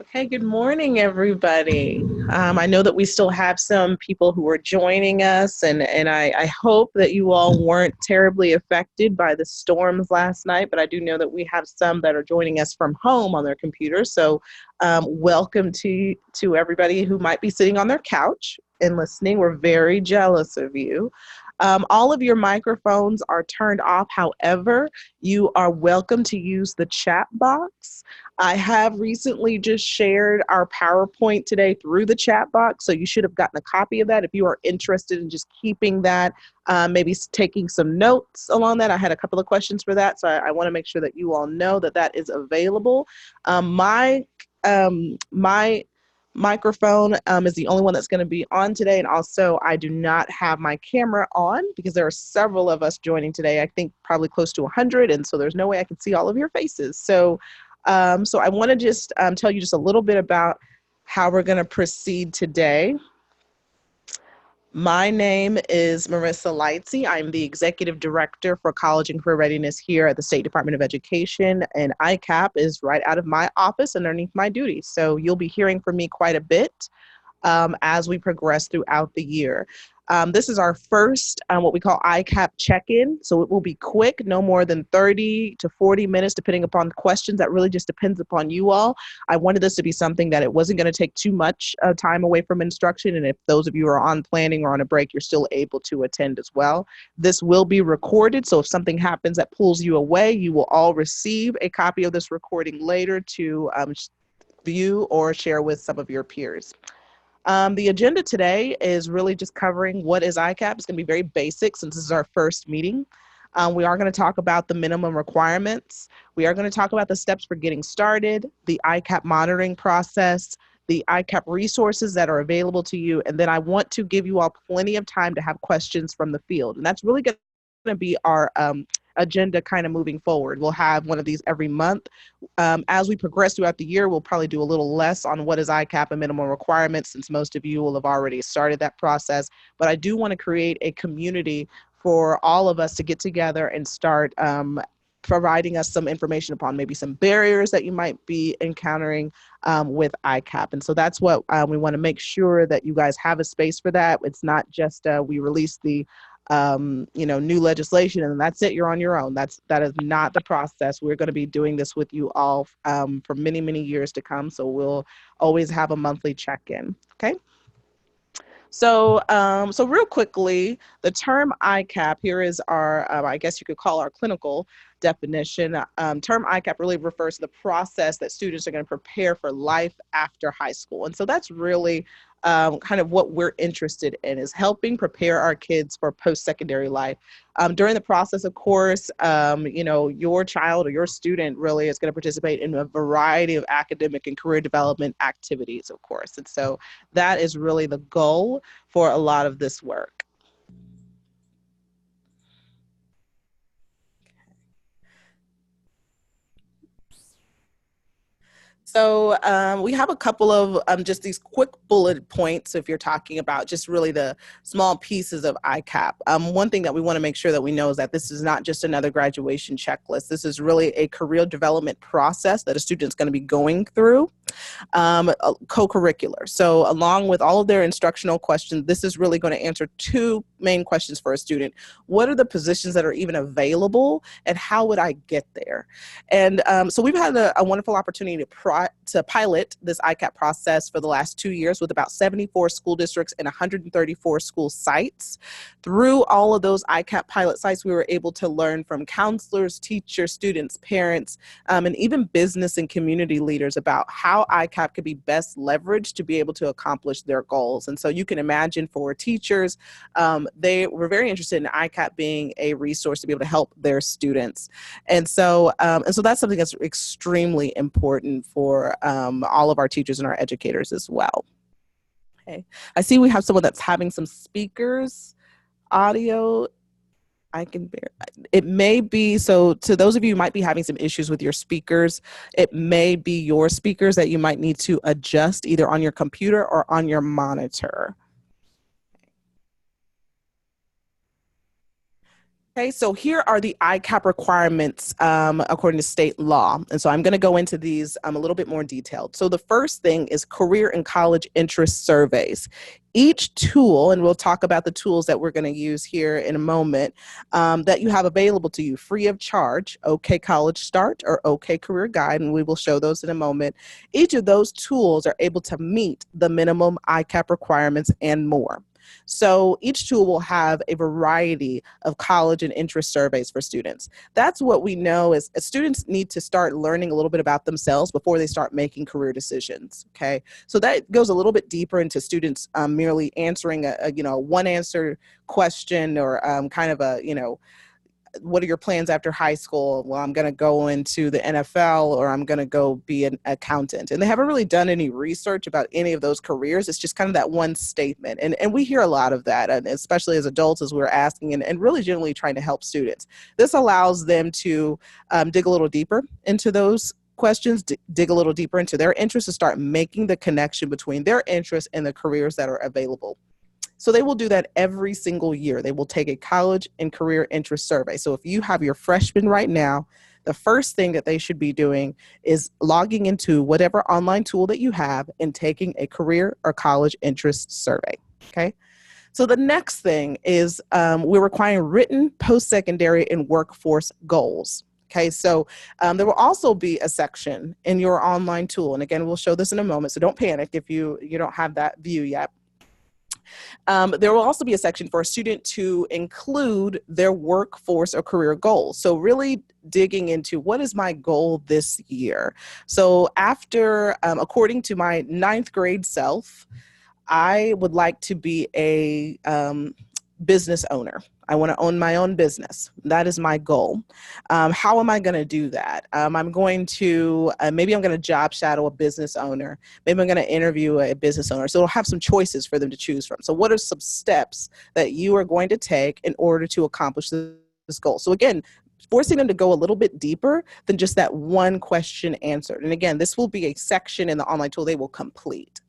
Okay, good morning, everybody. I know that we still have some people who are joining us, and I hope that you all weren't terribly affected by the storms last night, but I do know that we have some that are joining us from home on their computers. So, welcome to everybody who might be sitting on their couch and listening. We're very jealous of you. All of your microphones are turned off. However, you are welcome to use the chat box. I have recently just shared our PowerPoint today through the chat box, so you should have gotten a copy of that if you are interested in just keeping that, maybe taking some notes along that. I had a couple of questions for that, so I want to make sure that you all know that that is available. My microphone is the only one that's going to be on today, and also I do not have my camera on because there are several of us joining today. I think probably close to 100, and so there's no way I can see all of your faces. So I want to just tell you just a little bit about how we're going to proceed today. My name is Marissa Lightsey. I'm the Executive Director for College and Career Readiness here at the State Department of Education, and ICAP is right out of my office underneath my duties. So you'll be hearing from me quite a bit as we progress throughout the year. This is our first, what we call ICAP check-in. So it will be quick, no more than 30 to 40 minutes, depending upon the questions. That really just depends upon you all. I wanted this to be something that it wasn't going to take too much time away from instruction. And if those of you are on planning or on a break, you're still able to attend as well. This will be recorded. So if something happens that pulls you away, you will all receive a copy of this recording later to view or share with some of your peers. The agenda today is really just covering what is ICAP. It's going to be very basic since this is our first meeting. We are going to talk about the minimum requirements. We are going to talk about the steps for getting started, the ICAP monitoring process, the ICAP resources that are available to you, and then I want to give you all plenty of time to have questions from the field. And that's really going to be our agenda kind of moving forward. We'll have one of these every month. As we progress throughout the year, we'll probably do a little less on what is ICAP and minimum requirements, since most of you will have already started that process. But I do want to create a community for all of us to get together and start providing us some information upon maybe some barriers that you might be encountering with ICAP. And so that's what we want to make sure that you guys have a space for that. It's not just we release the new legislation and that's it, you're on your own. That is not the process. We're going to be doing this with you all for many, many years to come. So we'll always have a monthly check-in. Okay. So real quickly, the term ICAP, here is our, I guess you could call our clinical definition. Term ICAP really refers to the process that students are going to prepare for life after high school. And so that's really kind of what we're interested in, is helping prepare our kids for post-secondary life. During the process, of course, your child or your student really is going to participate in a variety of academic and career development activities, of course. And so that is really the goal for a lot of this work. So we have a couple of just these quick bullet points if you're talking about just really the small pieces of ICAP. One thing that we want to make sure that we know is that this is not just another graduation checklist. This is really a career development process that a student's going to be going through. Co-curricular. So along with all of their instructional questions, this is really going to answer two main questions for a student. What are the positions that are even available, and how would I get there? And so we've had a wonderful opportunity to pilot this ICAP process for the last 2 years with about 74 school districts and 134 school sites. Through all of those ICAP pilot sites, we were able to learn from counselors, teachers, students, parents, and even business and community leaders about how ICAP could be best leveraged to be able to accomplish their goals. And so you can imagine for teachers, they were very interested in ICAP being a resource to be able to help their students. And so that's something that's extremely important for all of our teachers and our educators as well. Okay, I see we have someone that's having some speakers audio. It may be, so to those of you who might be having some issues with your speakers, it may be your speakers that you might need to adjust either on your computer or on your monitor. Okay, so here are the ICAP requirements according to state law. And so I'm going to go into these a little bit more detailed. So the first thing is career and college interest surveys. Each tool, and we'll talk about the tools that we're going to use here in a moment, that you have available to you free of charge, OK College Start or OK Career Guide, and we will show those in a moment. Each of those tools are able to meet the minimum ICAP requirements and more. So each tool will have a variety of college and interest surveys for students. That's what we know is students need to start learning a little bit about themselves before they start making career decisions, okay? So that goes a little bit deeper into students merely answering a one answer question or kind of a, what are your plans after high school? Well, I'm going to go into the NFL or I'm going to go be an accountant. And they haven't really done any research about any of those careers. It's just kind of that one statement. And we hear a lot of that, and especially as adults, as we're asking and really generally trying to help students. This allows them to dig a little deeper into those questions, dig a little deeper into their interests, to start making the connection between their interests and the careers that are available. So they will do that every single year. They will take a college and career interest survey. So if you have your freshman right now, the first thing that they should be doing is logging into whatever online tool that you have and taking a career or college interest survey, okay? So the next thing is we're requiring written post-secondary and workforce goals. Okay, so there will also be a section in your online tool. And again, we'll show this in a moment, so don't panic if you don't have that view yet. There will also be a section for a student to include their workforce or career goals. So really digging into what is my goal this year. So after, according to my 9th grade self, I would like to be a business owner. I want to own my own business. That is my goal. How am I going to do that? I'm going to, maybe I'm going to job shadow a business owner. Maybe I'm going to interview a business owner. So it'll have some choices for them to choose from. So what are some steps that you are going to take in order to accomplish this goal? So again, forcing them to go a little bit deeper than just that one question answered. And again, this will be a section in the online tool they will complete.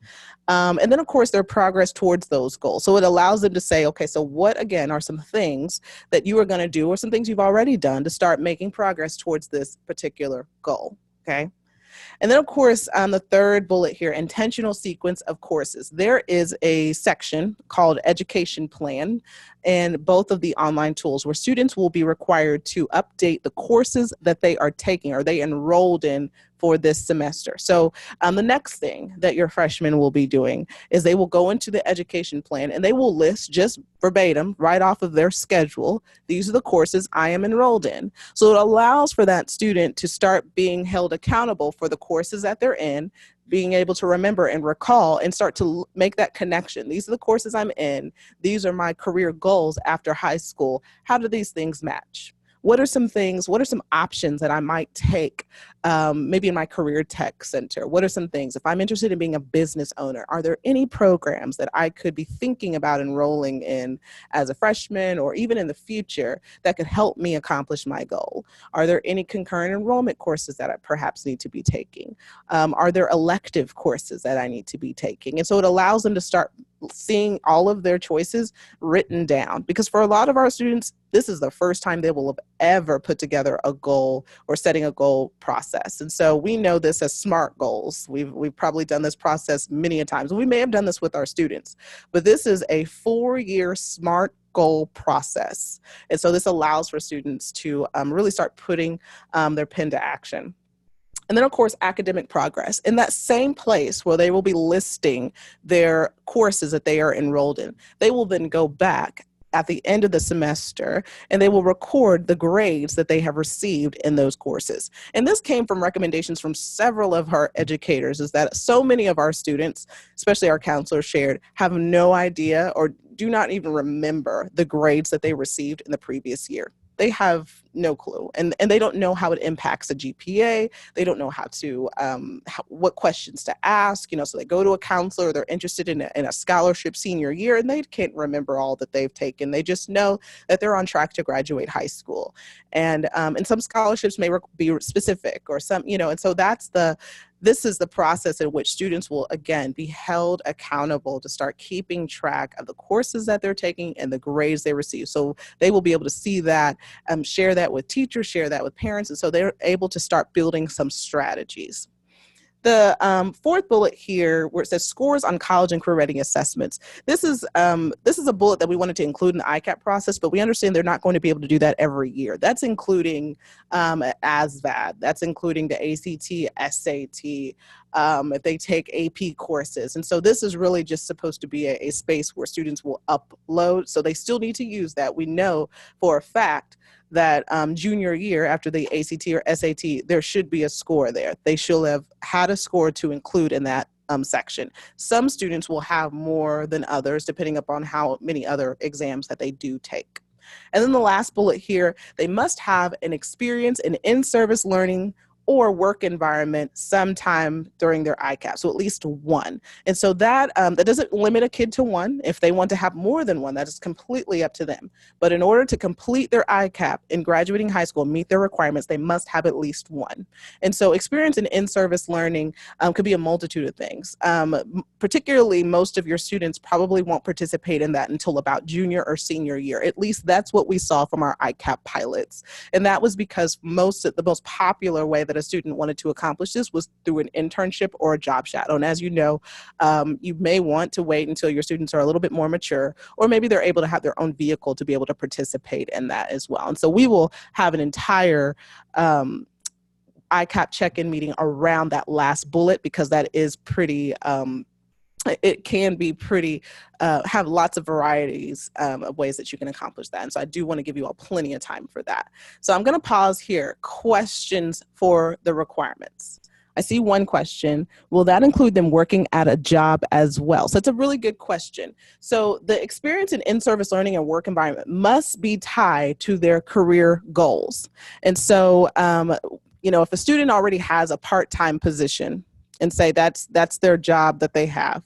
And then, of course, their progress towards those goals. So it allows them to say, okay, so what, again, are some things that you are going to do or some things you've already done to start making progress towards this particular goal, okay? And then, of course, on the third bullet here, intentional sequence of courses. There is a section called Education Plan in both of the online tools where students will be required to update the courses that they are taking or they enrolled in for this semester. So the next thing that your freshmen will be doing is they will go into the education plan and they will list just verbatim right off of their schedule. These are the courses I am enrolled in. So it allows for that student to start being held accountable for the courses that they're in, being able to remember and recall and start to make that connection. These are the courses I'm in. These are my career goals after high school. How do these things match? What are some things, what are some options that I might take maybe in my career tech center? What are some things, if I'm interested in being a business owner, are there any programs that I could be thinking about enrolling in as a freshman or even in the future that could help me accomplish my goal? Are there any concurrent enrollment courses that I perhaps need to be taking? Are there elective courses that I need to be taking? And so it allows them to start seeing all of their choices written down, because for a lot of our students, this is the first time they will have ever put together a goal or setting a goal process. And so we know this as SMART goals. We've probably done this process many a times. We may have done this with our students, but this is a 4-year SMART goal process. And so this allows for students to really start putting their pen to action. And then, of course, academic progress. In that same place where they will be listing their courses that they are enrolled in, they will then go back at the end of the semester and they will record the grades that they have received in those courses. And this came from recommendations from several of our educators, is that so many of our students, especially our counselors shared, have no idea or do not even remember the grades that they received in the previous year. They have no clue, and they don't know how it impacts a GPA. They don't know how to, what questions to ask, so they go to a counselor, they're interested in a scholarship senior year, and they can't remember all that they've taken. They just know that they're on track to graduate high school. And some scholarships may be specific or some, and so that's this is the process in which students will, again, be held accountable to start keeping track of the courses that they're taking and the grades they receive. So they will be able to see that, share that with teachers, share that with parents, and so they're able to start building some strategies. The fourth bullet here, where it says scores on college and career readiness assessments. This is a bullet that we wanted to include in the ICAP process, but we understand they're not going to be able to do that every year. That's including ASVAB, that's including the ACT, SAT, if they take AP courses. And so this is really just supposed to be a space where students will upload. So they still need to use that. We know for a fact that junior year after the ACT or SAT, there should be a score there. They should have had a score to include in that section. Some students will have more than others, depending upon how many other exams that they do take. And then the last bullet here, they must have an experience in in-service learning or work environment sometime during their ICAP, so at least one. And so that doesn't limit a kid to one. If they want to have more than one, that is completely up to them. But in order to complete their ICAP in graduating high school, meet their requirements, they must have at least one. And so experience in in-service learning could be a multitude of things. Particularly, most of your students probably won't participate in that until about junior or senior year. At least that's what we saw from our ICAP pilots. And that was because the most popular way that a student wanted to accomplish this was through an internship or a job shadow. And as you know, you may want to wait until your students are a little bit more mature, or maybe they're able to have their own vehicle to be able to participate in that as well. And so we will have an entire ICAP check-in meeting around that last bullet, because that is pretty it can be pretty, have lots of varieties of ways that you can accomplish that. And so I do want to give you all plenty of time for that. So I'm going to pause here. Questions for the requirements. I see one question. Will that include them working at a job as well? So it's a really good question. So the experience in in-service learning and work environment must be tied to their career goals. And so, if a student already has a part-time position, and say that's their job that they have,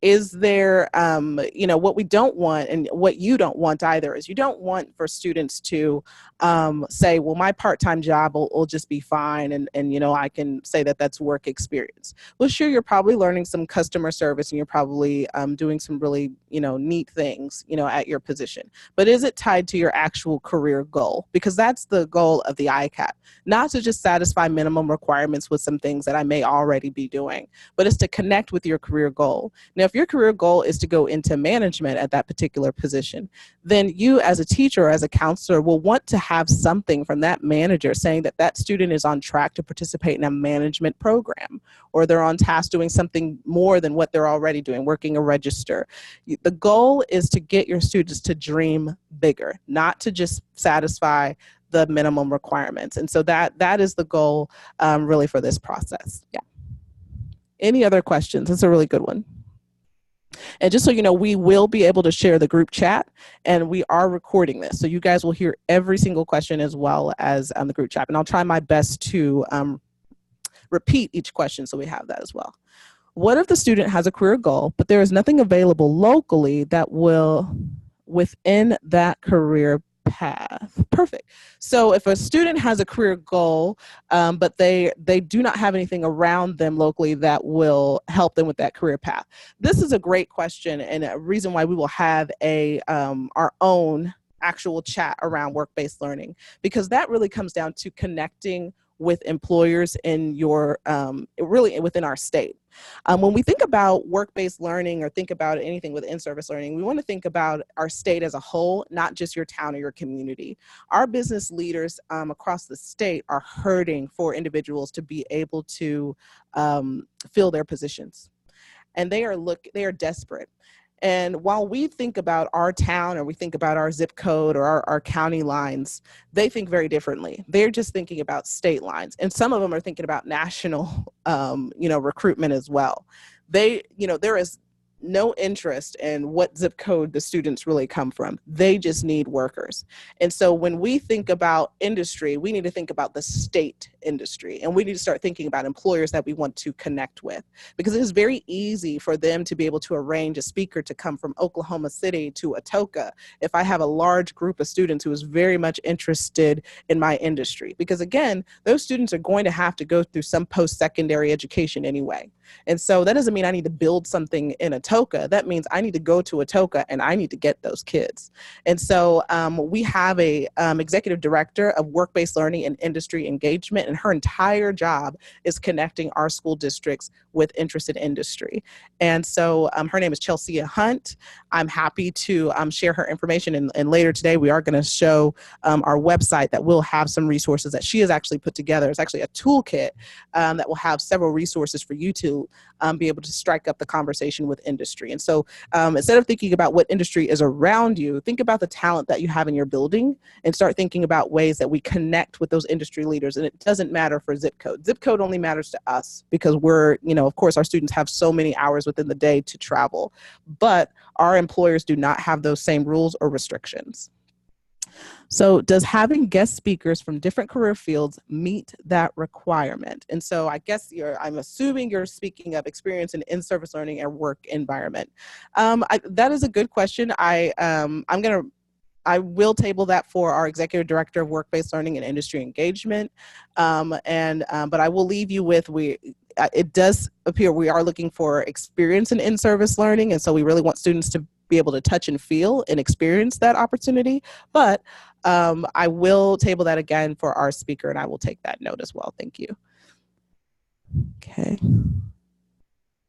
is there, what we don't want, and what you don't want either, is you don't want for students to say, well, my part-time job will just be fine, and I can say that that's work experience. Well, sure, you're probably learning some customer service, and you're probably doing some really, neat things, at your position. But is it tied to your actual career goal? Because that's the goal of the ICAP, not to just satisfy minimum requirements with some things that I may already be doing, but it's to connect with your career goal. Now, if your career goal is to go into management at that particular position, then you as a teacher or as a counselor will want to have something from that manager saying that that student is on track to participate in a management program, or they're on task doing something more than what they're already doing, working a register. The goal is to get your students to dream bigger, not to just satisfy the minimum requirements. And so that is the goal really for this process. Yeah. Any other questions? That's a really good one. And just so you know, we will be able to share the group chat, and we are recording this. So you guys will hear every single question as well as the group chat. And I'll try my best to repeat each question so we have that as well. What if the student has a career goal, but there is nothing available locally that will within that career path? Perfect. So if a student has a career goal, but they do not have anything around them locally that will help them with that career path. This is a great question, and a reason why we will have our own actual chat around work-based learning, because that really comes down to connecting with employers in your, really within our state. When we think about work-based learning or think about anything with in-service learning, we want to think about our state as a whole, not just your town or your community. Our business leaders across the state are hurting for individuals to be able to fill their positions. And they are desperate. And while we think about our town, or we think about our zip code or our county lines, they think very differently. They're just thinking about state lines. And some of them are thinking about national, recruitment as well. There is no interest in what zip code the students really come from. They just need workers. And so when we think about industry, we need to think about the state industry. And we need to start thinking about employers that we want to connect with, because it is very easy for them to be able to arrange a speaker to come from Oklahoma City to Atoka if I have a large group of students who is very much interested in my industry. Because again, those students are going to have to go through some post-secondary education anyway. And so that doesn't mean I need to build something in Atoka. That means I need to go to Atoka and I need to get those kids. And so we have a executive director of work-based learning and industry engagement, and her entire job is connecting our school districts with interested industry. And so her name is Chelsea Hunt. I'm happy to share her information. And later today, we are going to show our website that will have some resources that she has actually put together. It's actually a toolkit that will have several resources for you to be able to strike up the conversation with industry. And so instead of thinking about what industry is around you, think about the talent that you have in your building and start thinking about ways that we connect with those industry leaders. And it doesn't matter for zip code. Zip code only matters to us because we're, of course, our students have so many hours within the day to travel, but our employers do not have those same rules or restrictions. So does having guest speakers from different career fields meet that requirement? And so I guess I'm assuming you're speaking of experience in in-service learning and work environment. That is a good question. I will table that for our executive director of work-based learning and industry engagement. But I will leave you with, it does appear we are looking for experience in in-service learning. And so we really want students to be able to touch and feel and experience that opportunity. But I will table that again for our speaker, and I will take that note as well. Thank you. Okay.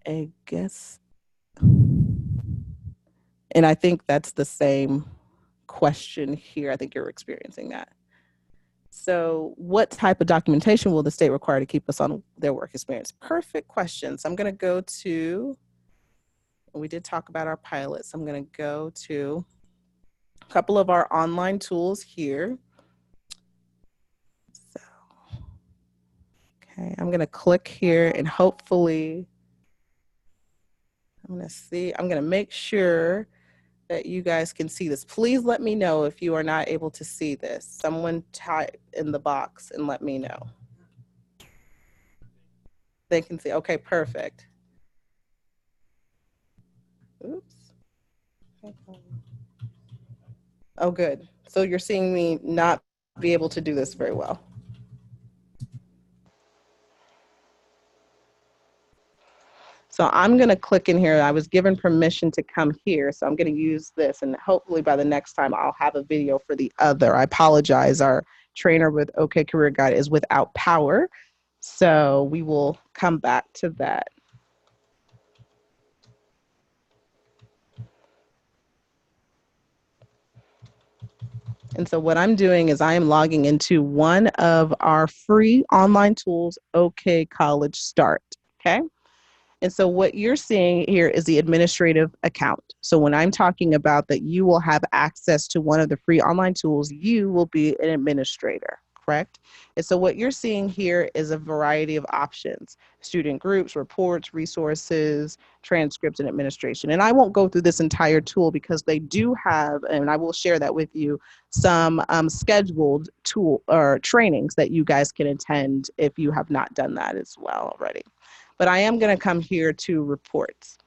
I guess. And I think that's the same question here. I think you're experiencing that. So what type of documentation will the state require to keep us on their work experience? Perfect question. So I'm going to go to, we did talk about our pilots. I'm going to go to a couple of our online tools here. So, okay, I'm going to click here and hopefully, I'm going to make sure that you guys can see this. Please let me know if you are not able to see this. Someone type in the box and let me know. They can see, okay, perfect. Oops. Oh, good. So you're seeing me not be able to do this very well. So I'm going to click in here. I was given permission to come here, so I'm going to use this, and hopefully by the next time I'll have a video for the other. I apologize. Our trainer with OK Career Guide is without power, so we will come back to that. And so what I'm doing is I am logging into one of our free online tools, OK College Start, okay? And so what you're seeing here is the administrative account. So when I'm talking about that you will have access to one of the free online tools, you will be an administrator, correct? And so what you're seeing here is a variety of options: student groups, reports, resources, transcripts, and administration. And I won't go through this entire tool because they do have, and I will share that with you, some scheduled tool or trainings that you guys can attend if you have not done that as well already. But I am going to come here to reports.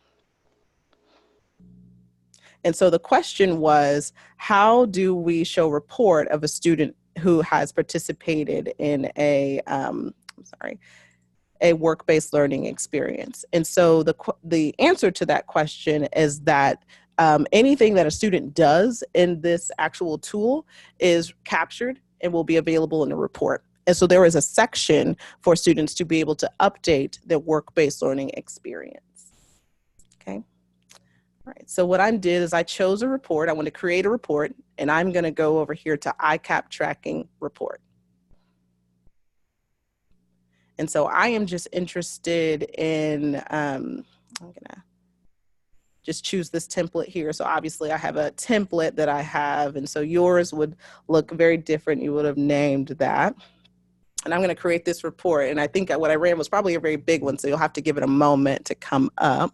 And so the question was, how do we show report of a student who has participated in a work-based learning experience? And so the answer to that question is that anything that a student does in this actual tool is captured and will be available in a report. And so there is a section for students to be able to update their work-based learning experience. Okay. All right. So what I did is I chose a report. I want to create a report, and I'm going to go over here to ICAP tracking report. And so I am just interested in, I'm going to just choose this template here. So obviously I have a template that I have, and so yours would look very different. You would have named that. And I'm going to create this report. And I think what I ran was probably a very big one, so you'll have to give it a moment to come up.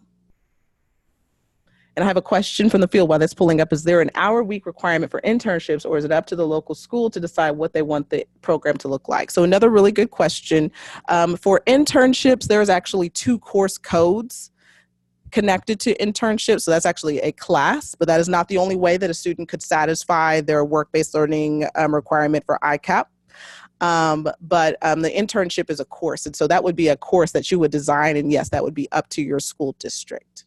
And I have a question from the field while that's pulling up. Is there an hour-week requirement for internships, or is it up to the local school to decide what they want the program to look like? So another really good question. For internships, there's actually 2 course codes connected to internships. So that's actually a class, but that is not the only way that a student could satisfy their work-based learning requirement for ICAP. But the internship is a course. And so that would be a course that you would design. And yes, that would be up to your school district.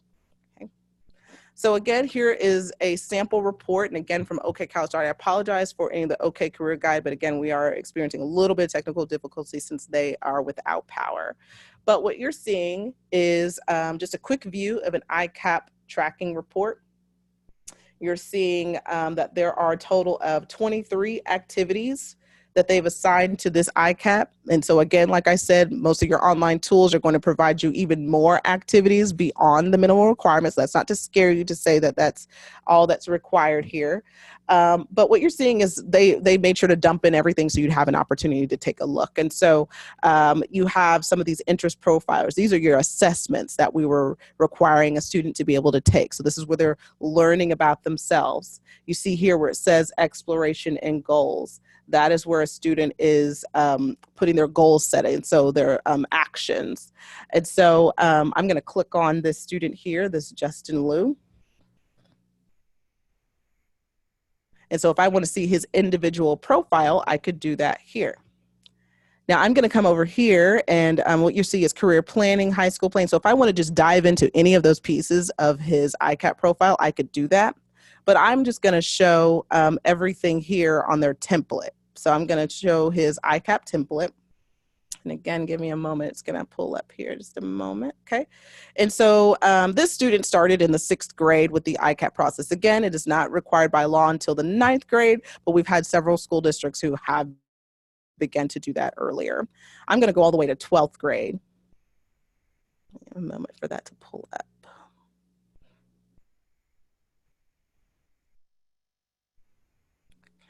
So again, here is a sample report, and again from OK College. I apologize for any of the OK Career Guide, but again, we are experiencing a little bit of technical difficulty since they are without power. But what you're seeing is just a quick view of an ICAP tracking report. You're seeing that there are a total of 23 activities that they've assigned to this ICAP. And so again, like I said, most of your online tools are going to provide you even more activities beyond the minimum requirements. That's not to scare you to say that that's all that's required here. But what you're seeing is they made sure to dump in everything so you'd have an opportunity to take a look. And so you have some of these interest profiles. These are your assessments that we were requiring a student to be able to take. So this is where they're learning about themselves. You see here where it says exploration and goals. That is where a student is putting their goals set in, so their actions. And so I'm going to click on this student here, this Justin Liu. And so if I want to see his individual profile, I could do that here. Now I'm going to come over here, and what you see is career planning, high school planning. So if I want to just dive into any of those pieces of his ICAP profile, I could do that. But I'm just going to show everything here on their template. So I'm going to show his ICAP template. And again, give me a moment. It's going to pull up here just a moment. Okay. And so this student started in the 6th grade with the ICAP process. Again, it is not required by law until the 9th grade, but we've had several school districts who have begun to do that earlier. I'm going to go all the way to 12th grade. A moment for that to pull up.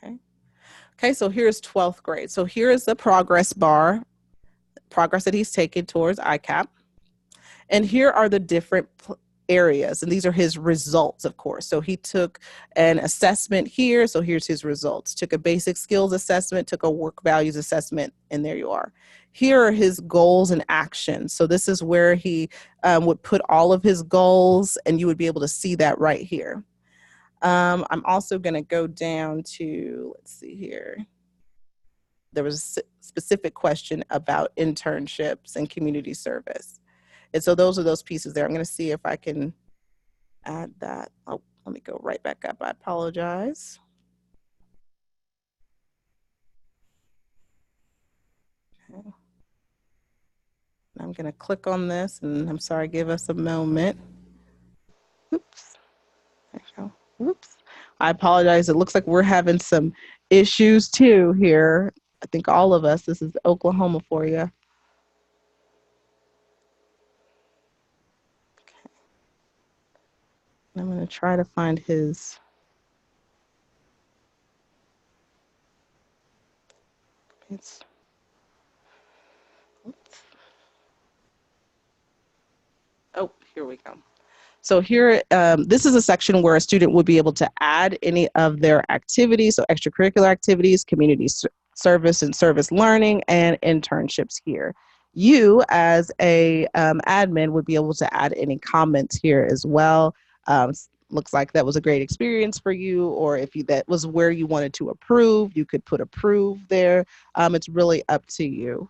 Okay. Okay, so here's 12th grade. So here is the progress bar, progress that he's taken towards ICAP. And here are the different areas, and these are his results, of course. So he took an assessment here, so here's his results. Took a basic skills assessment, took a work values assessment, and there you are. Here are his goals and actions. So this is where he would put all of his goals, and you would be able to see that right here. I'm also going to go down to, let's see here. There was a specific question about internships and community service. And so those are those pieces there. I'm going to see if I can add that. Oh, let me go right back up. I apologize. Okay. I'm going to click on this, and I'm sorry, give us a moment. Oops. There you go. Oops. I apologize. It looks like we're having some issues too here. I think all of us. This is Oklahoma for you. Okay. I'm going to try to find his. Oops. Oh, here we go. So here, this is a section where a student would be able to add any of their activities, so extracurricular activities, community service and service learning, and internships here. You, as a admin, would be able to add any comments here as well. Looks like that was a great experience for you, or if that was where you wanted to approve, you could put approve there. It's really up to you.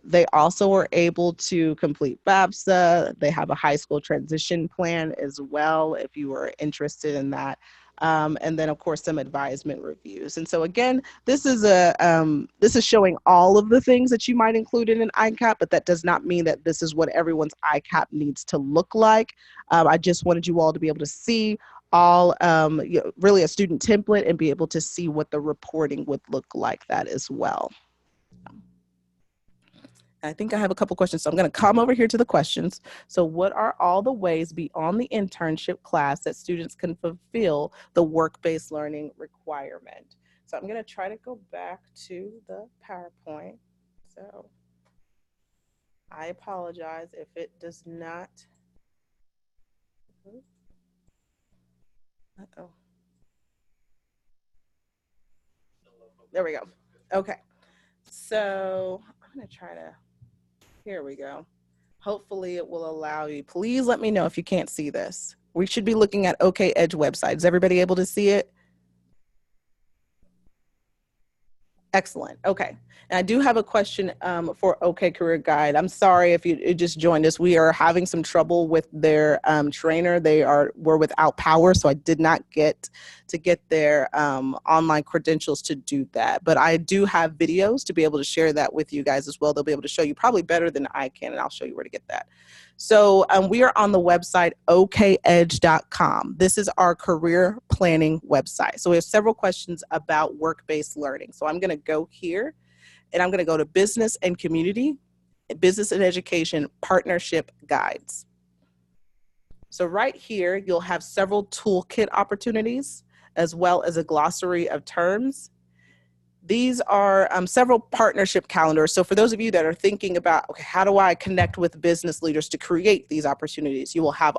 They also were able to complete FAFSA. They have a high school transition plan as well, if you were interested in that. And then, of course, some advisement reviews. And so, again, this is showing all of the things that you might include in an ICAP, but that does not mean that this is what everyone's ICAP needs to look like. I just wanted you all to be able to see all really a student template and be able to see what the reporting would look like that as well. I think I have a couple questions, so I'm going to come over here to the questions. So what are all the ways beyond the internship class that students can fulfill the work-based learning requirement? So I'm going to try to go back to the PowerPoint. So I apologize if it does not. Uh-oh. There we go. Okay. So I'm going to try to, here we go. Hopefully it will allow you. Please let me know if you can't see this. We should be looking at OK Edge website. Is everybody able to see it? Excellent. Okay. And I do have a question for OK Career Guide. I'm sorry if you just joined us. We are having some trouble with their trainer. Were without power, so I did not get to get their online credentials to do that. But I do have videos to be able to share that with you guys as well. They'll be able to show you probably better than I can, and I'll show you where to get that. So we are on the website okedge.com. This is our career planning website. So we have several questions about work-based learning. So I'm going to go here and I'm going to go to business and community, business and education partnership guides. So right here, you'll have several toolkit opportunities as well as a glossary of terms. These are several partnership calendars. So for those of you that are thinking about, okay, how do I connect with business leaders to create these opportunities? You will have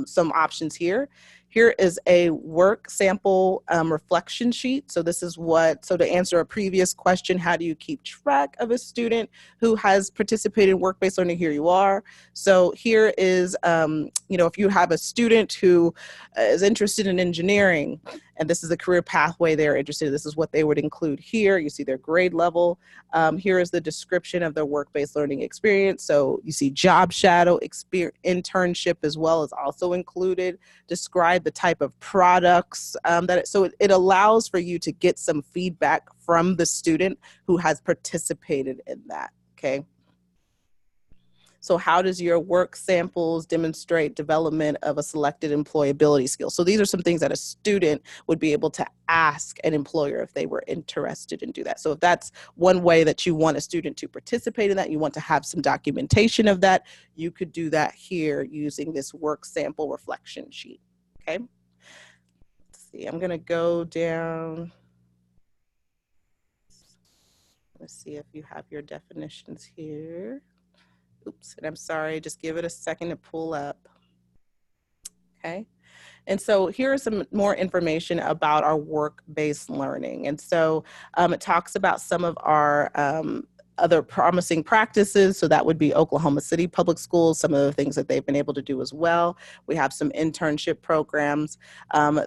some options here. Here is a work sample reflection sheet. So this is so to answer a previous question, how do you keep track of a student who has participated in work-based learning? Here you are. So here is, if you have a student who is interested in engineering, and this is the career pathway they're interested in, this is what they would include here. You see their grade level. Here is the description of their work-based learning experience. So you see job shadow, internship as well is also included. Describe the type of products so it allows for you to get some feedback from the student who has participated in that, okay? So how does your work samples demonstrate development of a selected employability skill? So these are some things that a student would be able to ask an employer if they were interested in do that. So if that's one way that you want a student to participate in that, you want to have some documentation of that, you could do that here using this work sample reflection sheet, okay? Let's see, I'm gonna go down. Let's see if you have your definitions here. Oops, and I'm sorry, just give it a second to pull up. Okay. And so here is some more information about our work-based learning. And so it talks about some of our other promising practices. So that would be Oklahoma City Public Schools, some of the things that they've been able to do as well. We have some internship programs.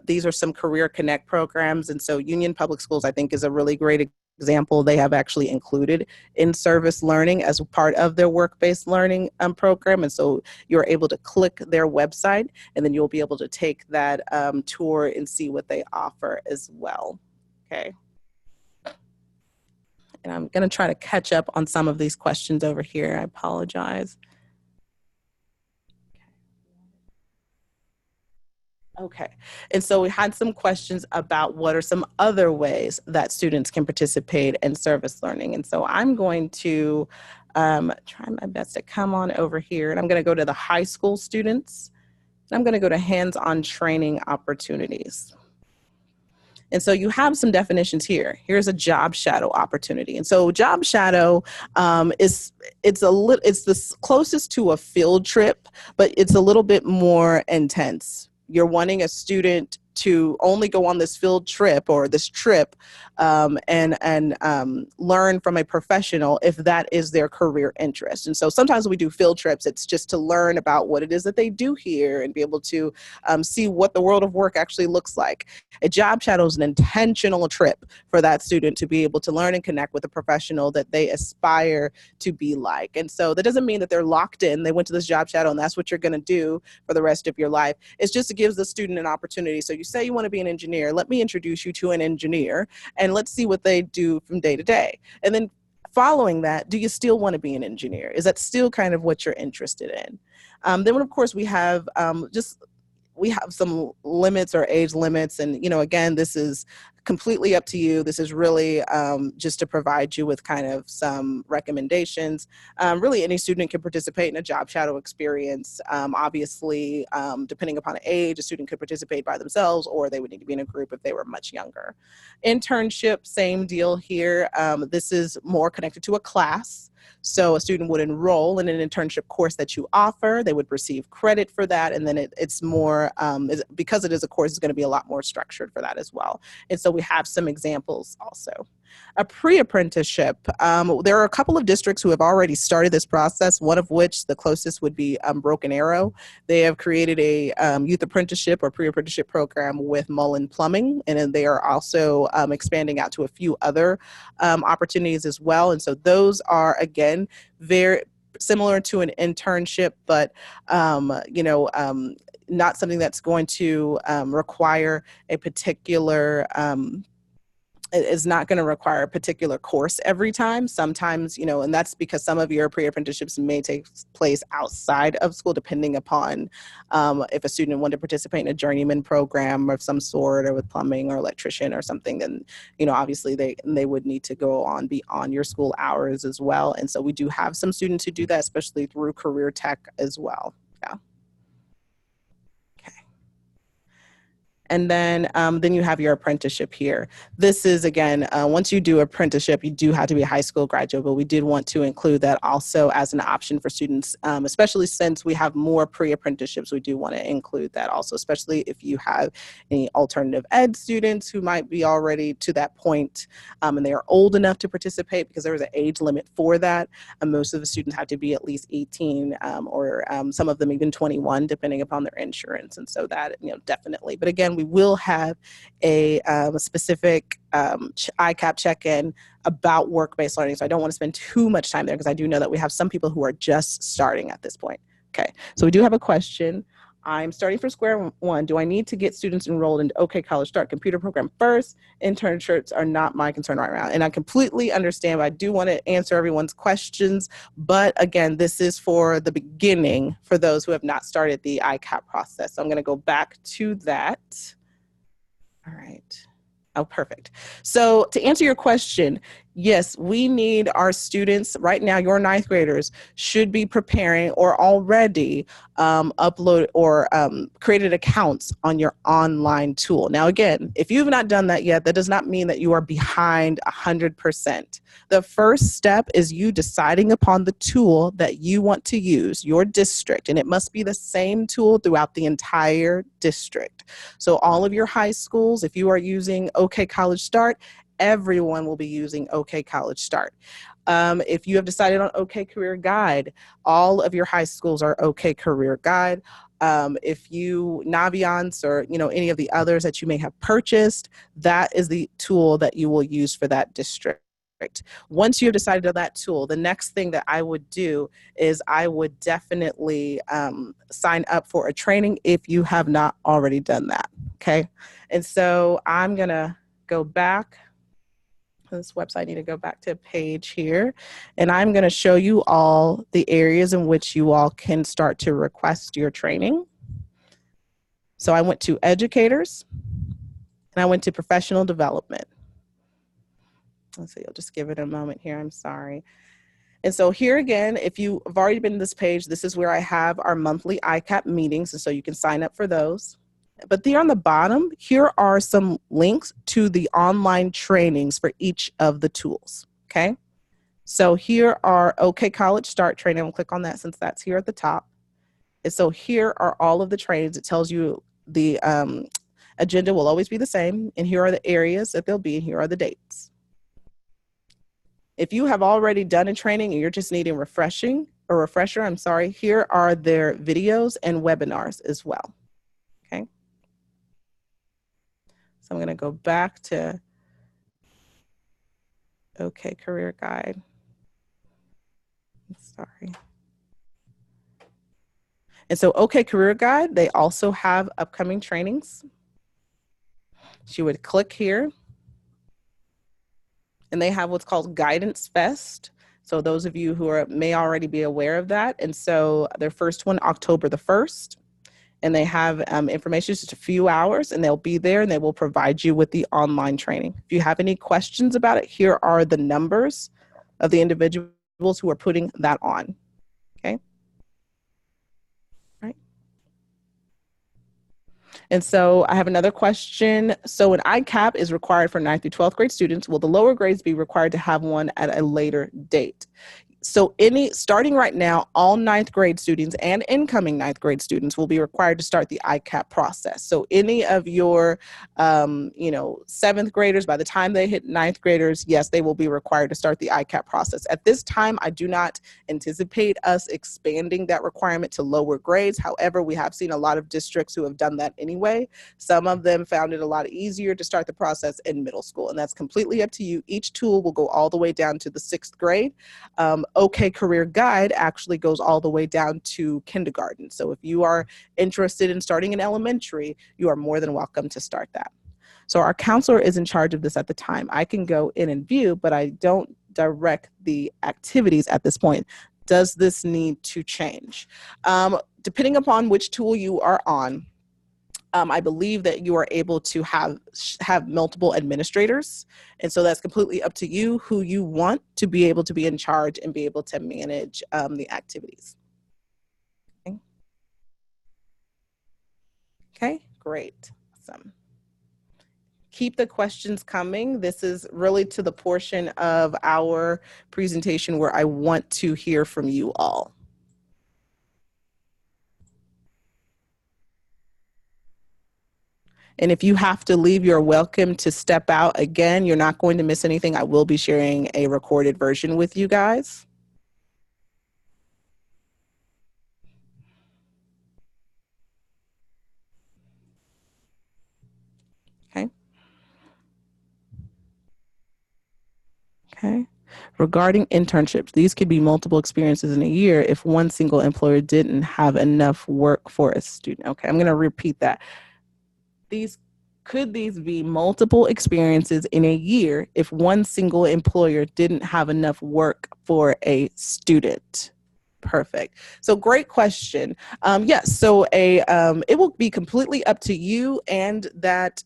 These are some Career Connect programs. And so Union Public Schools, I think, is a really great example. They have actually included in-service learning as part of their work-based learning program. And so you're able to click their website and then you'll be able to take that tour and see what they offer as well. Okay. And I'm going to try to catch up on some of these questions over here. I apologize. Okay, and so we had some questions about what are some other ways that students can participate in service learning. And so I'm going to try my best to come on over here, and I'm going to go to the high school students. And I'm going to go to hands-on training opportunities. And so you have some definitions here. Here's a job shadow opportunity. And so job shadow it's the closest to a field trip, but it's a little bit more intense. You're wanting a student to only go on this field trip or this trip and learn from a professional if that is their career interest. And so sometimes we do field trips, it's just to learn about what it is that they do here and be able to see what the world of work actually looks like. A job shadow is an intentional trip for that student to be able to learn and connect with a professional that they aspire to be like. And so that doesn't mean that they're locked in. They went to this job shadow and that's what you're going to do for the rest of your life. It's just, it gives the student an opportunity. So you say you want to be an engineer, let me introduce you to an engineer and let's see what they do from day to day. And then following that, do you still want to be an engineer? Is that still kind of what you're interested in? Then of course we have we have some limits or age limits. And, again, this is completely up to you. This is really just to provide you with kind of some recommendations. Really, any student can participate in a job shadow experience. Obviously, depending upon age, a student could participate by themselves, or they would need to be in a group if they were much younger. Internship, same deal here. This is more connected to a class. So a student would enroll in an internship course that you offer. They would receive credit for that. And then it's more, because it is a course, it's going to be a lot more structured for that as well. And so we have some examples also. A pre-apprenticeship. There are a couple of districts who have already started this process, one of which the closest would be Broken Arrow. They have created a youth apprenticeship or pre-apprenticeship program with Mullen Plumbing, and then they are also expanding out to a few other opportunities as well. And so those are, again, very similar to an internship, but not something that's going to require a particular is not going to require a particular course every time. Sometimes, and that's because some of your pre-apprenticeships may take place outside of school, depending upon if a student wanted to participate in a journeyman program of some sort, or with plumbing or electrician or something, then, obviously they would need to go on beyond your school hours as well. And so we do have some students who do that, especially through career tech as well. Yeah. And then you have your apprenticeship here. This is, again, once you do apprenticeship, you do have to be a high school graduate, but we did want to include that also as an option for students, especially since we have more pre-apprenticeships. We do want to include that also, especially if you have any alternative ed students who might be already to that point and they are old enough to participate, because there is an age limit for that. Most of the students have to be at least 18 or some of them even 21, depending upon their insurance. And so that, definitely. But again, we will have a specific ICAP check-in about work-based learning. So I don't want to spend too much time there, because I do know that we have some people who are just starting at this point. Okay, so we do have a question. I'm starting from square one. Do I need to get students enrolled in OK College Start computer program first? Internships are not my concern right now. And I completely understand, but I do want to answer everyone's questions. But again, this is for the beginning for those who have not started the ICAP process. So I'm going to go back to that. All right. Oh, perfect. So to answer your question, yes, we need our students right now. Your ninth graders should be preparing or already upload or created accounts on your online tool. Now, again, if you have not done that yet, that does not mean that you are behind 100%. The first step is you deciding upon the tool that you want to use, your district, and it must be the same tool throughout the entire district. So all of your high schools, if you are using OK College Start, everyone will be using OK College Start. If you have decided on OK Career Guide, all of your high schools are OK Career Guide. If you Naviance or any of the others that you may have purchased, that is the tool that you will use for that district. Once you have decided on that tool, the next thing that I would do is I would definitely sign up for a training if you have not already done that. Okay, and so I'm gonna go back. This website, I need to go back to a page here, and I'm going to show you all the areas in which you all can start to request your training. So I went to educators and I went to professional development. Let's see, I'll just give it a moment here. I'm sorry. And so here again, if you've already been to this page, this is where I have our monthly ICAP meetings. And so you can sign up for those. But there on the bottom, here are some links to the online trainings for each of the tools, okay? So here are OK College Start training. I'm gonna click on that since that's here at the top. And so here are all of the trainings. It tells you the agenda will always be the same. And here are the areas that they'll be, and here are the dates. If you have already done a training and you're just needing a refresher, here are their videos and webinars as well, okay? So I'm going to go back to OK Career Guide. Sorry. And so OK Career Guide, they also have upcoming trainings. So you would click here, and they have what's called Guidance Fest. So those of you who may already be aware of that. And so their first one, October the 1st. and they have information, just a few hours, and they'll be there and they will provide you with the online training. If you have any questions about it, here are the numbers of the individuals who are putting that on. Okay. Right. And so I have another question. So an ICAP is required for 9th through 12th grade students. Will the lower grades be required to have one at a later date? So starting right now, all 9th grade students and incoming 9th grade students will be required to start the ICAP process. So any of your, 7th graders, by the time they hit 9th graders, yes, they will be required to start the ICAP process. At this time, I do not anticipate us expanding that requirement to lower grades. However, we have seen a lot of districts who have done that anyway. Some of them found it a lot easier to start the process in middle school, and that's completely up to you. Each tool will go all the way down to the 6th grade. OK Career Guide actually goes all the way down to kindergarten. So if you are interested in starting in elementary, you are more than welcome to start that. So our counselor is in charge of this at the time. I can go in and view, but I don't direct the activities at this point. Does this need to change? Depending upon which tool you are on, I believe that you are able to have multiple administrators. And so that's completely up to you who you want to be able to be in charge and be able to manage the activities. Okay, great. Awesome. Keep the questions coming. This is really to the portion of our presentation where I want to hear from you all. And if you have to leave, you're welcome to step out. Again, you're not going to miss anything. I will be sharing a recorded version with you guys. Okay. Okay. Regarding internships, these could be multiple experiences in a year if one single employer didn't have enough work for a student. Okay, I'm going to repeat that. Could these be multiple experiences in a year if one single employer didn't have enough work for a student? Perfect. So great question. Yes, so it will be completely up to you and that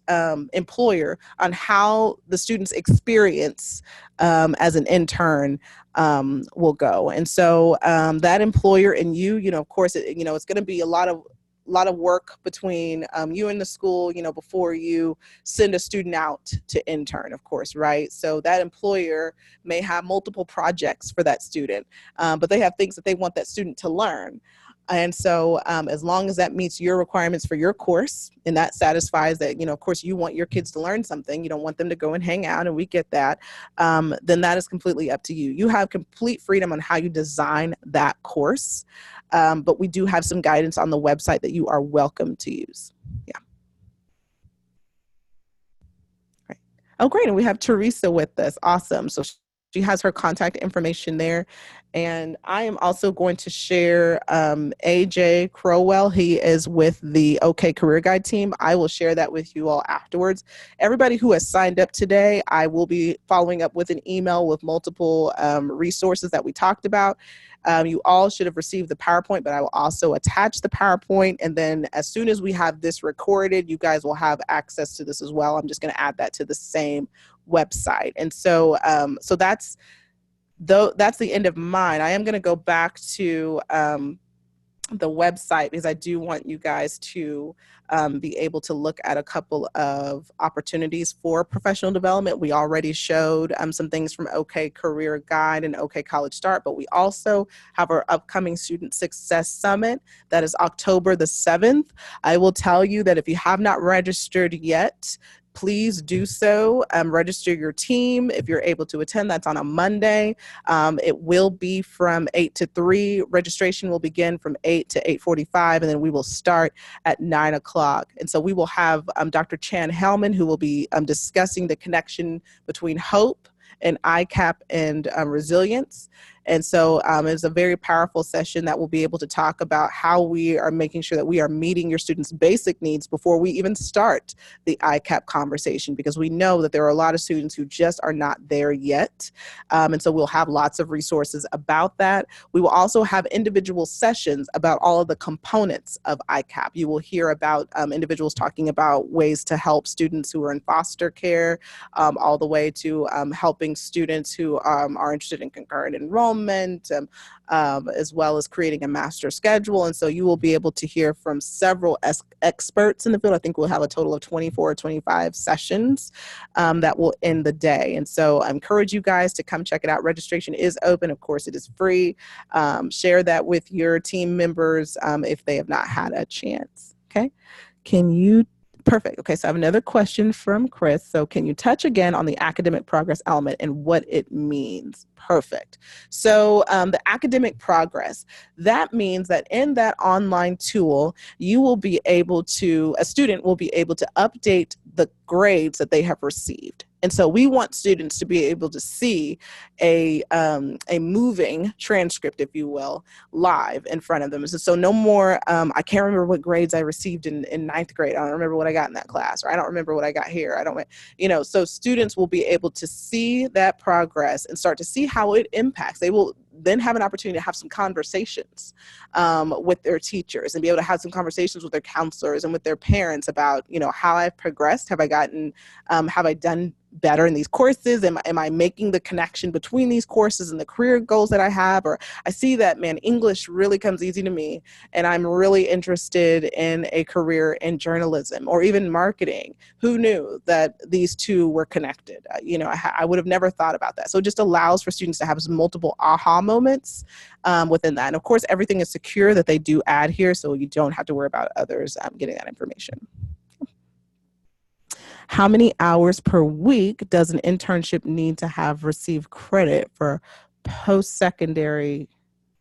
employer on how the student's experience as an intern will go. And so that employer and you, of course, it's going to be a lot of work between you and the school, before you send a student out to intern, of course, right? So that employer may have multiple projects for that student, but they have things that they want that student to learn. And so as long as that meets your requirements for your course and that satisfies that, of course, you want your kids to learn something, you don't want them to go and hang out, and we get that, then that is completely up to you. You have complete freedom on how you design that course. But we do have some guidance on the website that you are welcome to use. Yeah. Great. Oh, great. And we have Teresa with us. Awesome. So she has her contact information there. And I am also going to share AJ Crowell. He is with the OK Career Guide team. I will share that with you all afterwards. Everybody who has signed up today, I will be following up with an email with multiple resources that we talked about. You all should have received the PowerPoint, but I will also attach the PowerPoint. And then as soon as we have this recorded, you guys will have access to this as well. I'm just going to add that to the same website. And so, so that's the end of mine. I am going to go back to the website because I do want you guys to be able to look at a couple of opportunities for professional development. We already showed some things from OK Career Guide and OK College Start, but we also have our upcoming Student Success Summit. That is October the 7th. I will tell you that if you have not registered yet, please do so. Register your team if you're able to attend. That's on a Monday. It will be from 8 to 3. Registration will begin from 8 to 8:45, and then we will start at 9 o'clock. And so we will have Dr. Chan Hellman, who will be discussing the connection between hope and ICAP and resilience. And so it's a very powerful session that will be able to talk about how we are making sure that we are meeting your students' basic needs before we even start the ICAP conversation, because we know that there are a lot of students who just are not there yet. And so we'll have lots of resources about that. We will also have individual sessions about all of the components of ICAP. You will hear about individuals talking about ways to help students who are in foster care, all the way to helping students who are interested in concurrent enrollment, as well as creating a master schedule. And so you will be able to hear from several experts in the field. I think we'll have a total of 24 or 25 sessions that will end the day. And so I encourage you guys to come check it out. Registration is open. Of course, it is free. Share that with your team members if they have not had a chance. Okay. Perfect. Okay, so I have another question from Chris. So can you touch again on the academic progress element and what it means? Perfect. So the academic progress, that means that in that online tool, you will be able to, a student will be able to update the grades that they have received. And so we want students to be able to see a moving transcript, if you will, live in front of them. So no more, I can't remember what grades I received in ninth grade. I don't remember what I got in that class, or I don't remember what I got here. So students will be able to see that progress and start to see how it impacts. They will then have an opportunity to have some conversations with their teachers and be able to have some conversations with their counselors and with their parents about, how I've progressed. Have I done better in these courses? Am I making the connection between these courses and the career goals that I have? Or I see that, man, English really comes easy to me, and I'm really interested in a career in journalism or even marketing. Who knew that these two were connected? I would have never thought about that. So it just allows for students to have some multiple aha moments within that. And of course, everything is secure that they do add here, so you don't have to worry about others getting that information. How many hours per week does an internship need to have received credit for post-secondary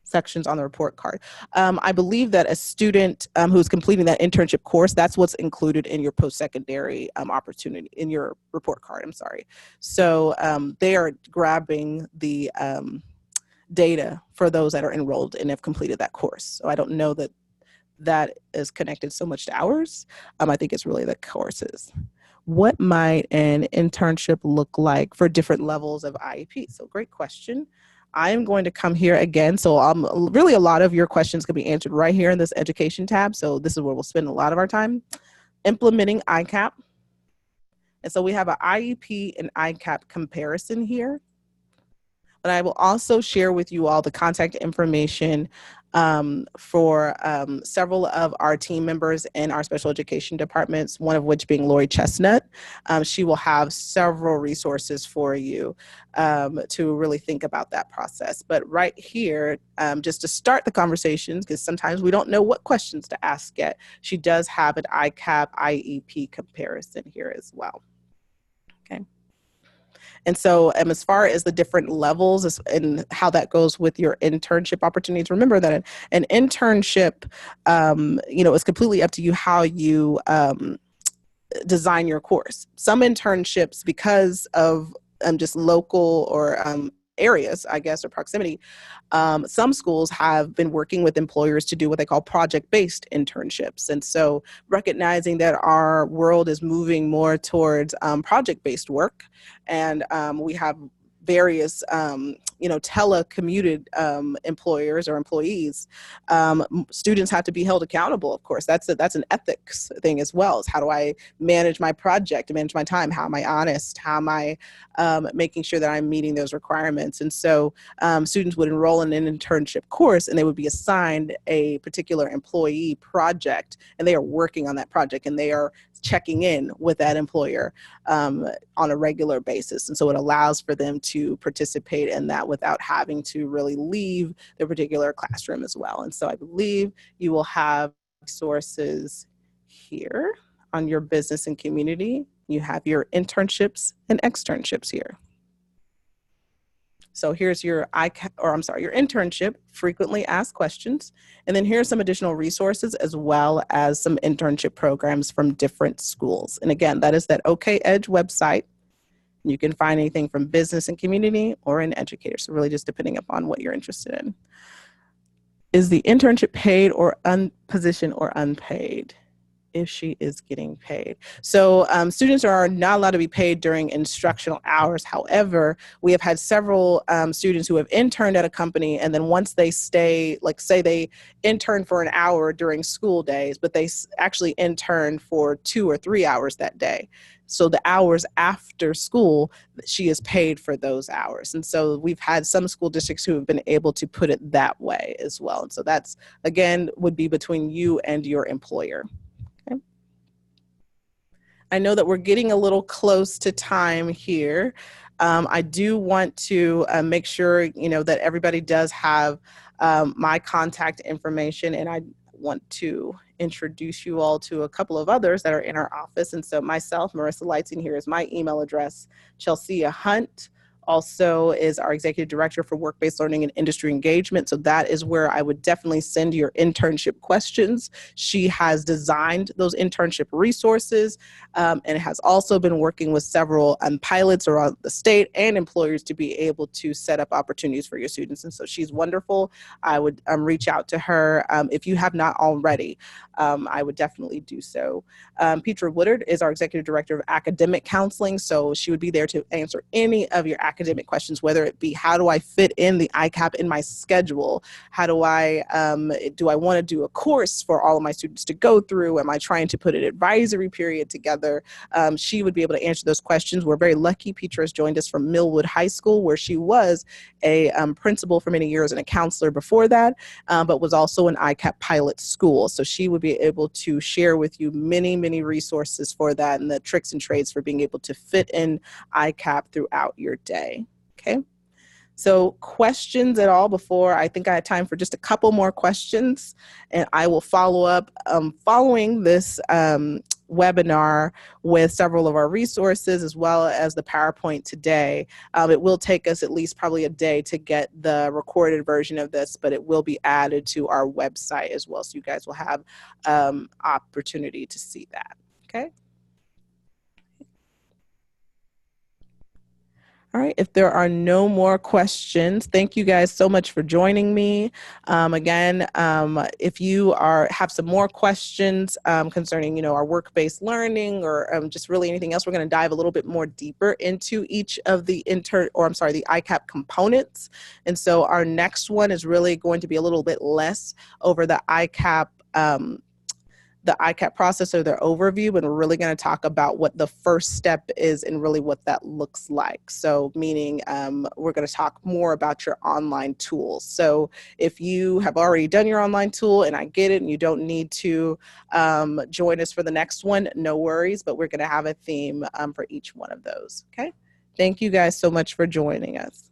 sections on the report card? I believe that a student who's completing that internship course, that's what's included in your post-secondary opportunity, in your report card, I'm sorry. So they are grabbing the data for those that are enrolled and have completed that course. So I don't know that that is connected so much to hours. I think it's really the courses. What might an internship look like for different levels of IEP? So great question. I am going to come here again. So really a lot of your questions can be answered right here in this education tab. So this is where we'll spend a lot of our time. Implementing ICAP. And so we have an IEP and ICAP comparison here. But I will also share with you all the contact information for several of our team members in our special education departments, one of which being Lori Chestnut. She will have several resources for you to really think about that process. But right here, just to start the conversations, because sometimes we don't know what questions to ask yet, she does have an ICAP IEP comparison here as well. Okay. And so as far as the different levels and how that goes with your internship opportunities, remember that an internship, is completely up to you how you design your course. Some internships, because of just local or areas, I guess, or proximity, some schools have been working with employers to do what they call project-based internships. And so recognizing that our world is moving more towards project-based work, and we have various, telecommuted employers or employees, students have to be held accountable, of course. That's an ethics thing as well. Is how do I manage my project, manage my time? How am I honest? How am I making sure that I'm meeting those requirements? And so students would enroll in an internship course, and they would be assigned a particular employee project, and they are working on that project, and they are checking in with that employer on a regular basis. And so it allows for them to participate in that without having to really leave their particular classroom as well. And so I believe you will have resources here on your business and community. You have your internships and externships here. So here's your your internship, frequently asked questions. And then here's some additional resources as well as some internship programs from different schools. And again, that is that OK Edge website. You can find anything from business and community or in educators. So really just depending upon what you're interested in. Is the internship paid or position or unpaid? If she is getting paid. So students are not allowed to be paid during instructional hours. However, we have had several students who have interned at a company, and then once they stay, like say they intern for an hour during school days, but they actually intern for 2 or 3 hours that day. So the hours after school, she is paid for those hours. And so we've had some school districts who have been able to put it that way as well. And so that's, again, would be between you and your employer. I know that we're getting a little close to time here. I do want to make sure, you know, that everybody does have my contact information, and I want to introduce you all to a couple of others that are in our office. And so myself, Marissa Lightsey, here is my email address. Chelsea Hunt also is our executive director for work-based learning and industry engagement. So that is where I would definitely send your internship questions. She has designed those internship resources and has also been working with several pilots around the state and employers to be able to set up opportunities for your students. And so she's wonderful. I would reach out to her if you have not already. I would definitely do so. Petra Woodard is our executive director of academic counseling. So she would be there to answer any of your academic questions, whether it be how do I fit in the ICAP in my schedule? How do I want to do a course for all of my students to go through? Am I trying to put an advisory period together? She would be able to answer those questions. We're very lucky. Petra has joined us from Millwood High School, where she was a principal for many years and a counselor before that, but was also an ICAP pilot school. So she would be able to share with you many, many resources for that and the tricks and trades for being able to fit in ICAP throughout your day. Okay. So questions at all before? I think I had time for just a couple more questions, and I will follow up following this webinar with several of our resources as well as the PowerPoint today. It will take us at least probably a day to get the recorded version of this, but it will be added to our website as well. So you guys will have opportunity to see that. Okay. All right, if there are no more questions, thank you guys so much for joining me. Again, if you have some more questions concerning, you know, our work-based learning or just really anything else, we're going to dive a little bit more deeper into each of the the ICAP components. And so our next one is really going to be a little bit less over the ICAP process or their overview, but we're really going to talk about what the first step is and really what that looks like. So meaning we're going to talk more about your online tools. So if you have already done your online tool, and I get it, and you don't need to join us for the next one, no worries, but we're going to have a theme for each one of those. Okay. Thank you guys so much for joining us.